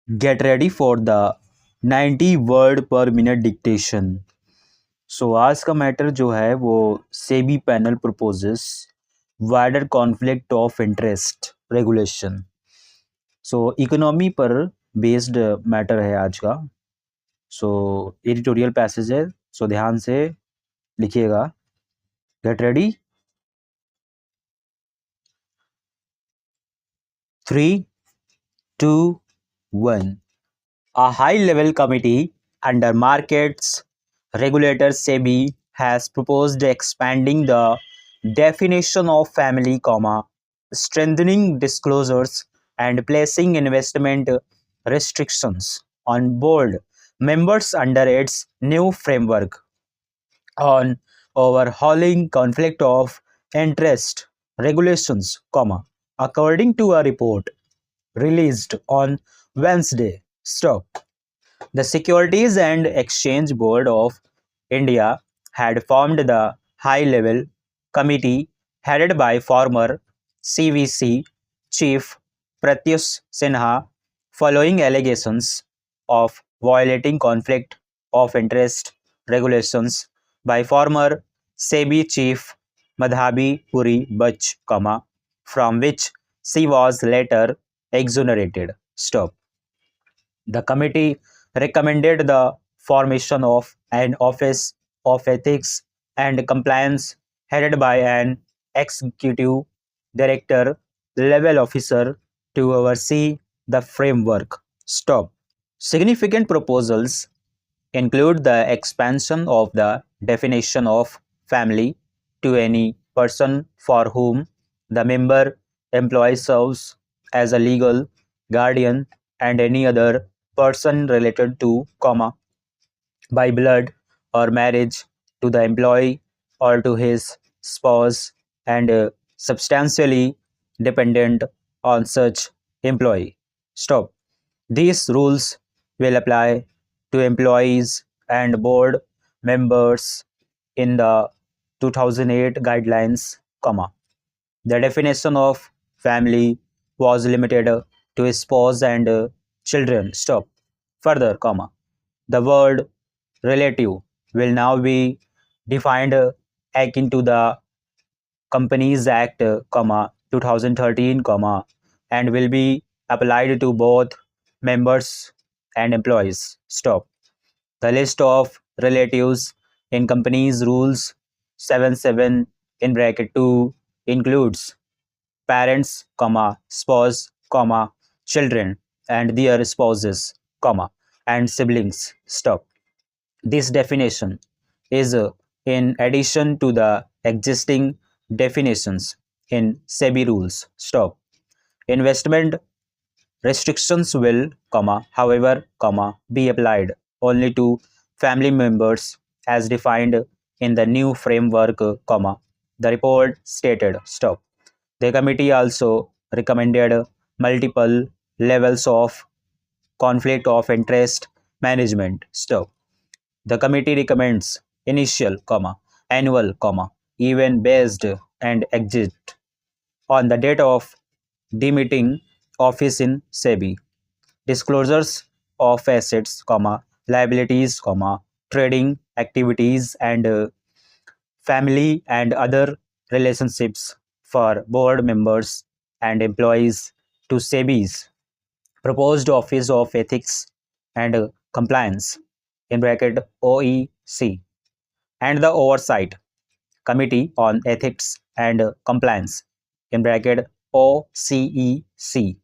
Get ready for the 90 word per minute dictation. सो आज का matter जो है वो SEBI panel proposes wider conflict of interest regulation. So economy पर बेस्ड मैटर है आज का. सो एडिटोरियल पैसेज है, सो ध्यान से लिखिएगा. Get ready. 3, 2, 1. A high-level committee under markets regulator SEBI has proposed expanding the definition of family, strengthening disclosures and placing investment restrictions on board members under its new framework on overhauling conflict of interest regulations, according to a report released on Wednesday. Stop. The Securities and Exchange Board of India had formed the high-level committee headed by former CVC chief Pratyush Sinha following allegations of violating conflict of interest regulations by former SEBI chief Madhabi Puri Bach, from which she was later exonerated. Stop. The committee recommended the formation of an Office of Ethics and Compliance headed by an executive director level officer to oversee the framework. Stop. Significant proposals include the expansion of the definition of family to any person for whom the member employee serves as a legal guardian and any other person related to, by blood or marriage to the employee or to his spouse and substantially dependent on such employee. Stop. These rules will apply to employees and board members in the 2008 guidelines, the definition of family was limited to spouse and children. Stop. Further, the word relative will now be defined akin to the Companies Act, 2013, and will be applied to both members and employees. Stop. The list of relatives in Companies Rules 77 in bracket 2 includes parents, spouse, children and their spouses, and siblings. Stop. This definition is in addition to the existing definitions in SEBI rules. Stop. Investment restrictions will, however, be applied only to family members as defined in the new framework, the report stated. Stop. The committee also recommended multiple levels of conflict of interest management. Stop. The committee recommends initial, annual, event based and exit on the date of demeeting office in SEBI. Disclosures of assets, liabilities, trading activities and family and other relationships for board members and employees to SEBI's proposed Office of Ethics and Compliance in bracket OEC and the Oversight Committee on Ethics and Compliance in bracket OCEC,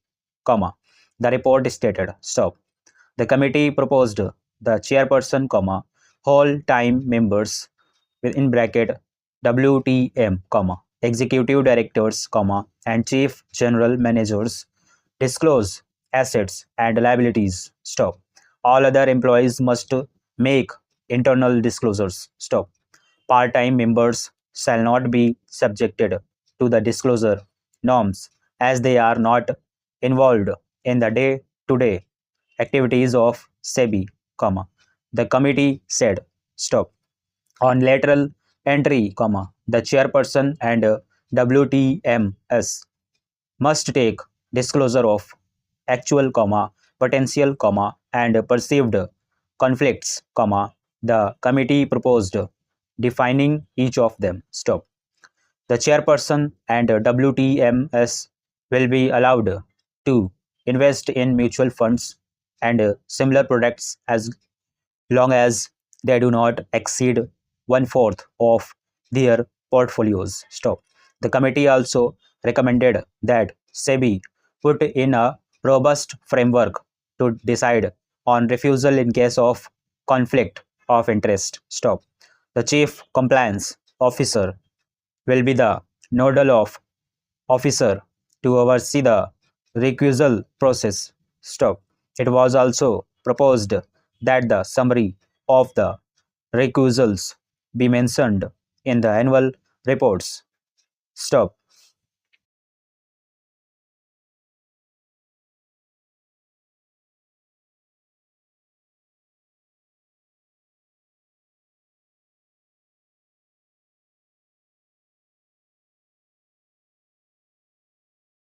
the report stated. Stop. The committee proposed the chairperson, whole time members in bracket WTM, executive directors, and chief general managers disclose assets and liabilities. Stop. All other employees must make internal disclosures. Stop. Part-time members shall not be subjected to the disclosure norms as they are not involved in the day-to-day activities of SEBI, the committee said. Stop. On lateral entry, the chairperson and WTMS must take disclosure of actual, potential, and perceived conflicts, the committee proposed defining each of them. Stop. The chairperson and WTMS will be allowed to invest in mutual funds and similar products as long as they do not exceed one fourth of their portfolios. Stop. The committee also recommended that SEBI put in a robust framework to decide on refusal in case of conflict of interest. Stop. The chief compliance officer will be the nodal officer to oversee the recusal process. Stop. It was also proposed that the summary of the recusals be mentioned in the annual reports. Stop.